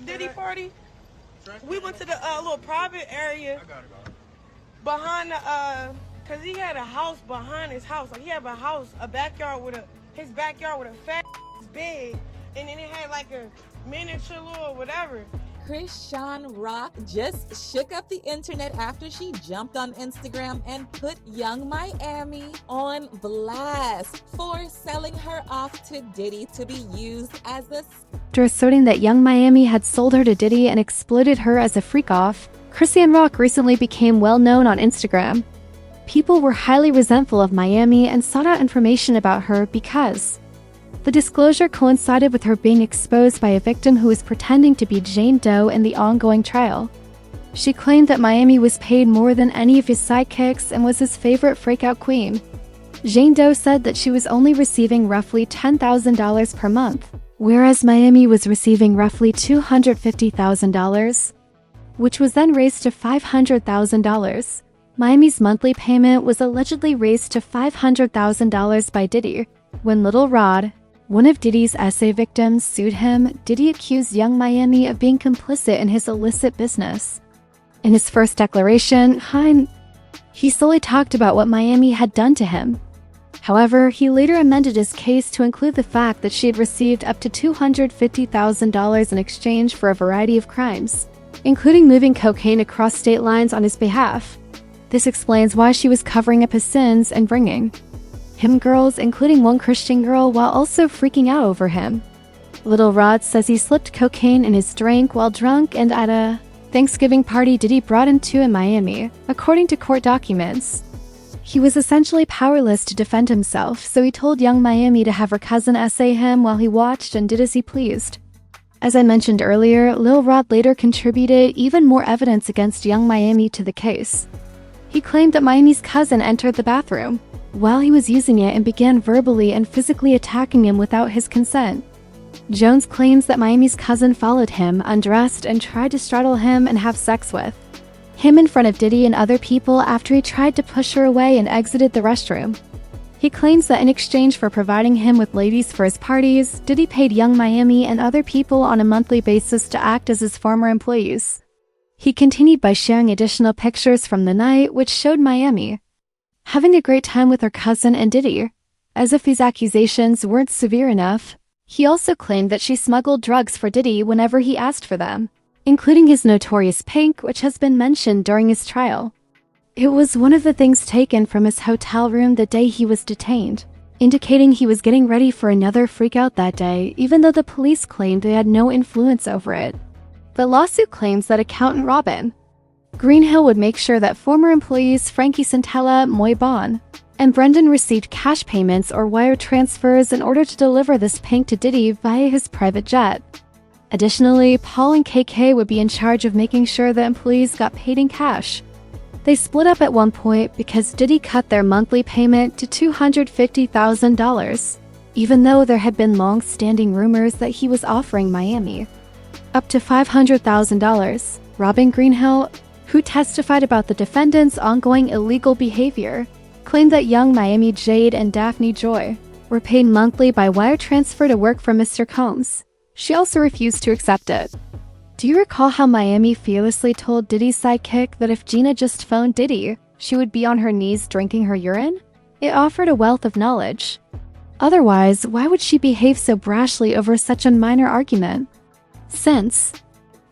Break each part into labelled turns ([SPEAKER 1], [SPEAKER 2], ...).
[SPEAKER 1] Diddy party. We went to the little private area behind the cause he had a house behind his house. Like he had a backyard with his backyard with a fat bed, and then it had like a miniature little whatever.
[SPEAKER 2] Chrisean Rock just shook up the internet after she jumped on Instagram and put Young Miami on blast for selling her off to Diddy to be used as a...
[SPEAKER 3] After asserting that Young Miami had sold her to Diddy and exploited her as a freak-off, Chrisean Rock recently became well-known on Instagram. People were highly resentful of Miami and sought out information about her because the disclosure coincided with her being exposed by a victim who was pretending to be Jane Doe in the ongoing trial. She claimed that Miami was paid more than any of his sidekicks and was his favorite freakout queen. Jane Doe said that she was only receiving roughly $10,000 per month, whereas Miami was receiving roughly $250,000, which was then raised to $500,000. Miami's monthly payment was allegedly raised to $500,000 by Diddy. When Little Rod, one of Diddy's essay victims, sued him, Diddy accused Young Miami of being complicit in his illicit business. In his first declaration, he solely talked about what Miami had done to him. However, he later amended his case to include the fact that she had received up to $250,000 in exchange for a variety of crimes, including moving cocaine across state lines on his behalf. This explains why she was covering up his sins and bringing him girls, including one Christian girl, while also freaking out over him. Little Rod says he slipped cocaine in his drink while drunk and at a Thanksgiving party Diddy brought him to in Miami, according to court documents. He was essentially powerless to defend himself, so he told Young Miami to have her cousin essay him while he watched and did as he pleased. As I mentioned earlier, Lil Rod later contributed even more evidence against Young Miami to the case. He claimed that Miami's cousin entered the bathroom while he was using it and began verbally and physically attacking him without his consent. Jones claims that Miami's cousin followed him, undressed, and tried to straddle him and have sex with him in front of Diddy and other people after he tried to push her away and exited the restroom. He claims that in exchange for providing him with ladies for his parties, Diddy paid Young Miami and other people on a monthly basis to act as his former employees. He continued by sharing additional pictures from the night, which showed Miami having a great time with her cousin and Diddy. As if these accusations weren't severe enough, he also claimed that she smuggled drugs for Diddy whenever he asked for them, including his notorious pink, which has been mentioned during his trial. It was one of the things taken from his hotel room the day he was detained, indicating he was getting ready for another freakout that day, even though the police claimed they had no influence over it. The lawsuit claims that accountant Robin Greenhill would make sure that former employees Frankie Santella, Moy Bon, and Brendan received cash payments or wire transfers in order to deliver this pink to Diddy via his private jet. Additionally, Paul and KK would be in charge of making sure that employees got paid in cash. They split up at one point because Diddy cut their monthly payment to $250,000, even though there had been long-standing rumors that he was offering Miami up to $500,000. Robin Greenhill, who testified about the defendant's ongoing illegal behavior, claimed that Young Miami Jade and Daphne Joy were paid monthly by wire transfer to work for Mr. Combs. She also refused to accept it. Do you recall how Miami fearlessly told Diddy's sidekick that if Gina just phoned Diddy, she would be on her knees drinking her urine? It offered a wealth of knowledge. Otherwise, why would she behave so brashly over such a minor argument? Since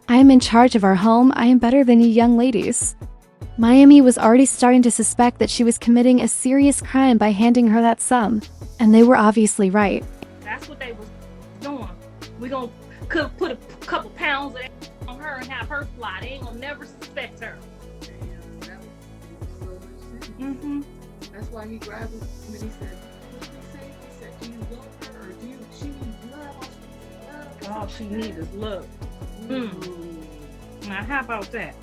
[SPEAKER 3] I am in charge of our home, I am better than you young ladies. Miami was already starting to suspect that she was committing a serious crime by handing her that sum, and they were obviously right.
[SPEAKER 4] That's what they was doing. We gonna put a couple pounds of that on her and have her fly. They ain't gonna never suspect her.
[SPEAKER 5] Damn, that was so much sense.
[SPEAKER 4] Mm-hmm.
[SPEAKER 5] That's why he grabbed her and he said, what did he say? He said, do you love her or do she need love?
[SPEAKER 4] All she needs is love. Now, how about that?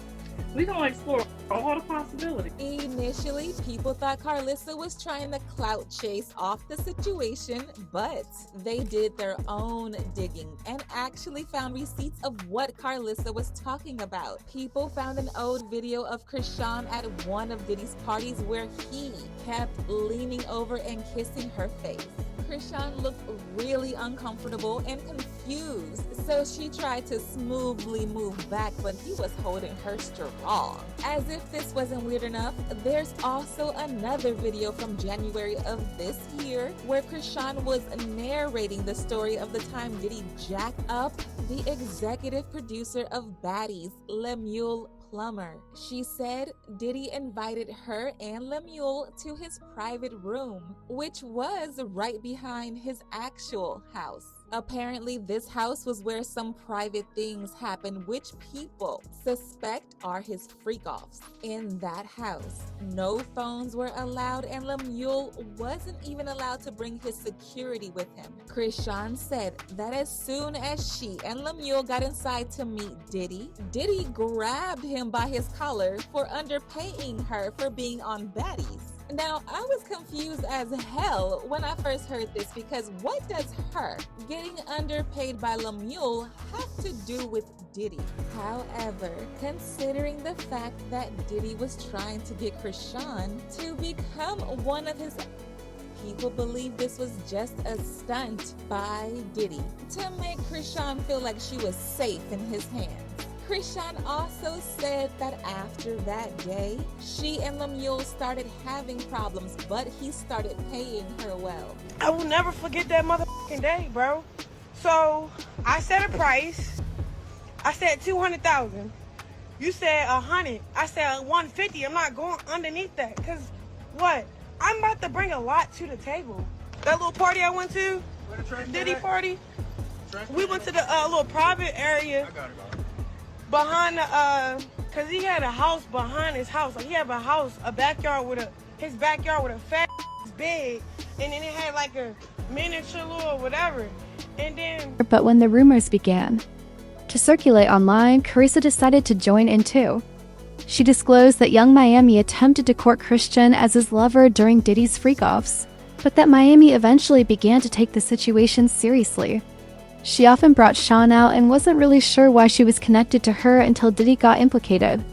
[SPEAKER 4] We're going to explore all the possibilities.
[SPEAKER 2] Initially, people thought Carlissa was trying to clout chase off the situation, but they did their own digging and actually found receipts of what Carlissa was talking about. People found an old video of Chrisean at one of Diddy's parties where he kept leaning over and kissing her face. Chrisean looked really uncomfortable and confused refused, so she tried to smoothly move back, but he was holding her strong. As if this wasn't weird enough, there's also another video from January of this year where Chrisean was narrating the story of the time Diddy jacked up the executive producer of Baddies, Lemuel Plummer. She said Diddy invited her and Lemuel to his private room, which was right behind his actual house. Apparently, this house was where some private things happened, which people suspect are his freak-offs. In that house, no phones were allowed, and Lemuel wasn't even allowed to bring his security with him. Chrisean said that as soon as she and Lemuel got inside to meet Diddy, Diddy grabbed him by his collar for underpaying her for being on Baddies. Now, I was confused as hell when I first heard this, because what does her getting underpaid by Lemuel have to do with Diddy? However, considering the fact that Diddy was trying to get Chrisean to become one of his, people believe this was just a stunt by Diddy to make Chrisean feel like she was safe in his hands. Chrisean also said that after that day, she and Lemuel started having problems, but he started paying her well.
[SPEAKER 1] I will never forget that motherfucking day, bro. So I set a price. I said 200,000. You said 100. I said 150. I'm not going underneath that, cause what? I'm about to bring a lot to the table. That little party I went to, Diddy party. We went to the little private area. Behind the, cause he had a house behind his house. Like he had a house, a backyard with his backyard with a fat bed, and then it had like a miniature little whatever. And then.
[SPEAKER 3] But when the rumors began to circulate online, Carissa decided to join in too. She disclosed that Young Miami attempted to court Chrisean as his lover during Diddy's freak-offs, but that Miami eventually began to take the situation seriously. She often brought Sean out and wasn't really sure why she was connected to her until Diddy got implicated.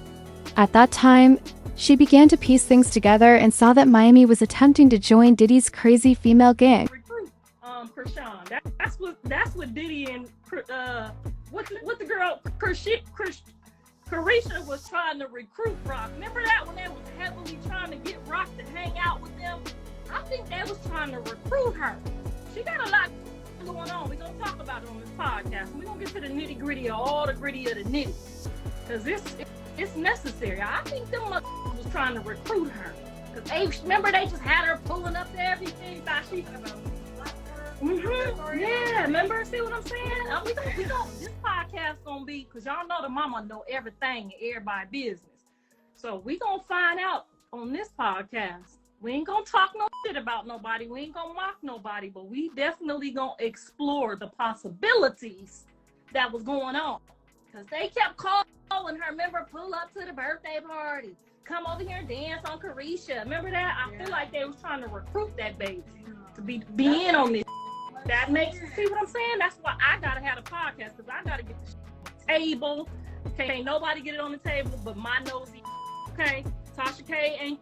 [SPEAKER 3] At that time, she began to piece things together and saw that Miami was attempting to join Diddy's crazy female gang.
[SPEAKER 4] Recruit, Chrisean. That's what Diddy and what the girl Carisha was trying to recruit Rock. Remember that when they was heavily trying to get Rock to hang out with them? I think they was trying to recruit her. She got a lot going on. We're gonna talk about it on this podcast. We're gonna get to the nitty gritty of all the gritty of the nitty, because it's necessary. I think them was trying to recruit her, because remember they just had her pulling up to everything. Yeah, remember? See what I'm saying? We don't. This podcast gonna be, because y'all know the mama know everything in everybody's business. So we gonna find out on this podcast. We ain't gonna talk no shit about nobody. We ain't gonna mock nobody, but we definitely gonna explore the possibilities that was going on. Because they kept calling her, remember, pull up to the birthday party. Come over here and dance on Carisha. Remember that? I feel like they was trying to recruit that baby to be in on this. That makes you see what I'm saying? That's why I gotta have a podcast, because I gotta get the table. Can't nobody get it on the table but my nosy. Okay, Tasha K ain't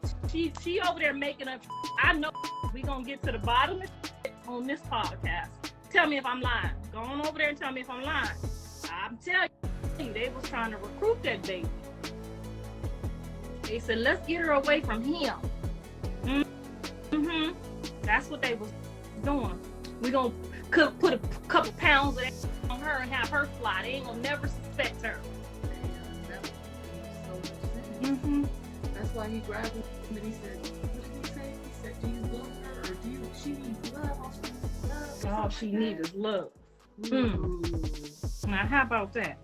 [SPEAKER 4] she over there making up. I know we gonna get to the bottom of on this podcast. Tell me if I'm lying. Go on over there and tell me if I'm lying. I'm telling you, they was trying to recruit that baby. They said, let's get her away from him. That's what they was doing. We gonna put a couple pounds of that on her and have her fly. They ain't gonna never suspect her.
[SPEAKER 5] That's why he grabbed him and he said, what did he say? He said, do you love her, or she needs love?
[SPEAKER 4] All she needs is love. Now how about that?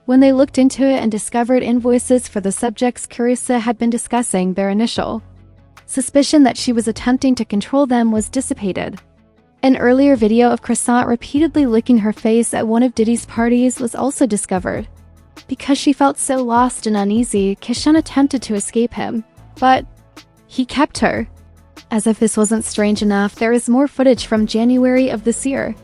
[SPEAKER 3] When they looked into it and discovered invoices for the subjects Carissa had been discussing, their initial suspicion that she was attempting to control them was dissipated. An earlier video of Chrisean repeatedly licking her face at one of Diddy's parties was also discovered. Because she felt so lost and uneasy, Chrisean attempted to escape him, but he kept her. As if this wasn't strange enough, there is more footage from January of this year.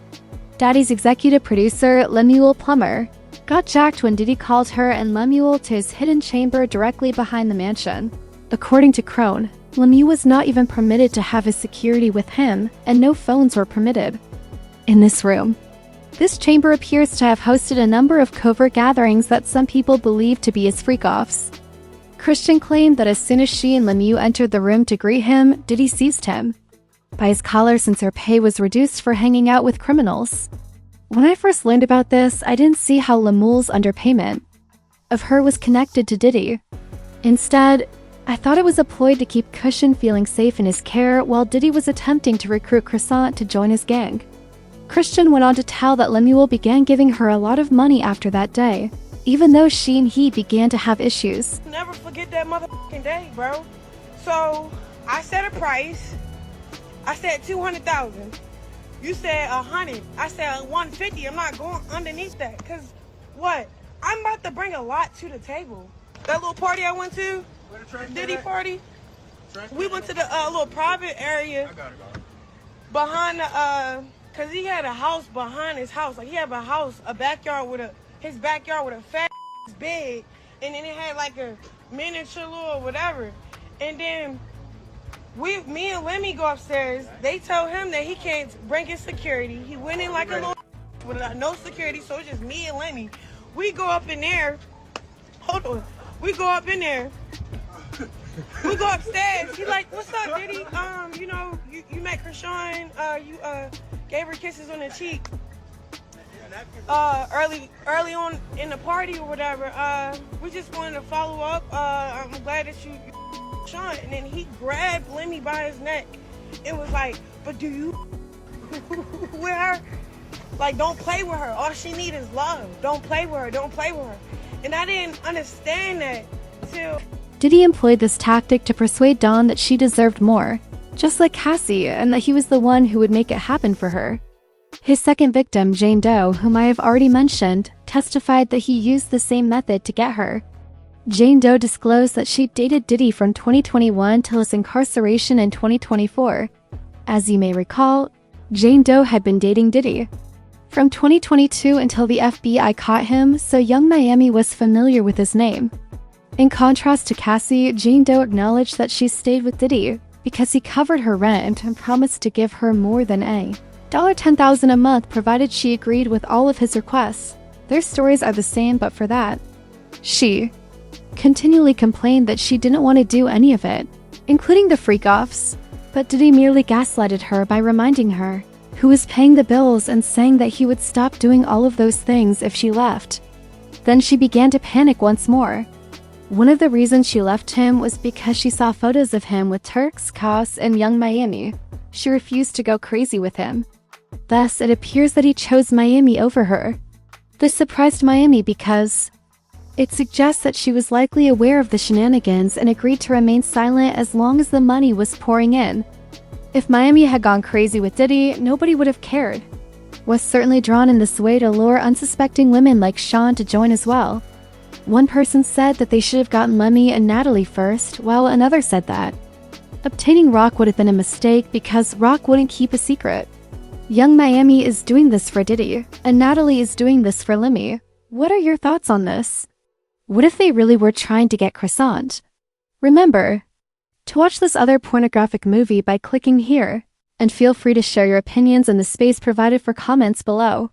[SPEAKER 3] Daddy's executive producer, Lemuel Plummer, got jacked when Diddy called her and Lemuel to his hidden chamber directly behind the mansion. According to Crone, Lemuel was not even permitted to have his security with him, and no phones were permitted. In this room, This chamber appears to have hosted a number of covert gatherings that some people believe to be his freak-offs. Chrisean claimed that as soon as she and Lemieux entered the room to greet him, Diddy seized him by his collar since her pay was reduced for hanging out with criminals. When I first learned about this, I didn't see how Lemoule's underpayment of her was connected to Diddy. Instead, I thought it was a ploy to keep Chrisean feeling safe in his care while Diddy was attempting to recruit Chrisean to join his gang. Chrisean went on to tell that Lemuel began giving her a lot of money after that day, even though she and he began to have issues.
[SPEAKER 1] Never forget that motherfucking day, bro. So, I set a price. I said 200,000. You said 100. I said 150. I'm not going underneath that. Because, what? I'm about to bring a lot to the table. That little party I went to, Diddy party, we went to the little private area behind the, because he had a house behind his house. Like, he had a house, a backyard with his backyard with a fat bed. And then it had like a miniature little whatever. And then me and Lemmy go upstairs. They tell him that he can't bring his security. He went in like a little with no security, so it's just me and Lemmy. We go up in there. Hold on. We go up in there. We go upstairs. He like, what's up, Diddy? You know, you met Chrisean. You gave her kisses on the cheek. Early on in the party or whatever. We just wanted to follow up. I'm glad that you Sean, and then he grabbed Lemmy by his neck and was like, but do you with her? Like, don't play with her. All she needs is love. Don't play with her. Don't play with her. And I didn't understand that till
[SPEAKER 3] Diddy employed this tactic to persuade Dawn that she deserved more, just like Cassie, and that he was the one who would make it happen for her. His second victim, Jane Doe, whom I have already mentioned, testified that he used the same method to get her. Jane Doe disclosed that she dated Diddy from 2021 till his incarceration in 2024. As you may recall, Jane Doe had been dating Diddy from 2022 until the FBI caught him, so Young Miami was familiar with his name. In contrast to Cassie, Jane Doe acknowledged that she stayed with Diddy because he covered her rent and promised to give her more than $10,000 a month provided she agreed with all of his requests. Their stories are the same, but for that, she continually complained that she didn't want to do any of it, including the freak-offs, but Diddy merely gaslighted her by reminding her who was paying the bills and saying that he would stop doing all of those things if she left. Then she began to panic once more. One of the reasons she left him was because she saw photos of him with Turks, Cos, and Young Miami. She refused to go crazy with him. Thus, it appears that he chose Miami over her. This surprised Miami because it suggests that she was likely aware of the shenanigans and agreed to remain silent as long as the money was pouring in. If Miami had gone crazy with Diddy, nobody would have cared. Was certainly drawn in this way to lure unsuspecting women like Sean to join as well. One person said that they should have gotten Lemmy and Natalie first, while another said that obtaining Rock would have been a mistake because Rock wouldn't keep a secret. Young Miami is doing this for Diddy, and Natalie is doing this for Lemmy. What are your thoughts on this? What if they really were trying to get Chrisean? Remember to watch this other pornographic movie by clicking here, and feel free to share your opinions in the space provided for comments below.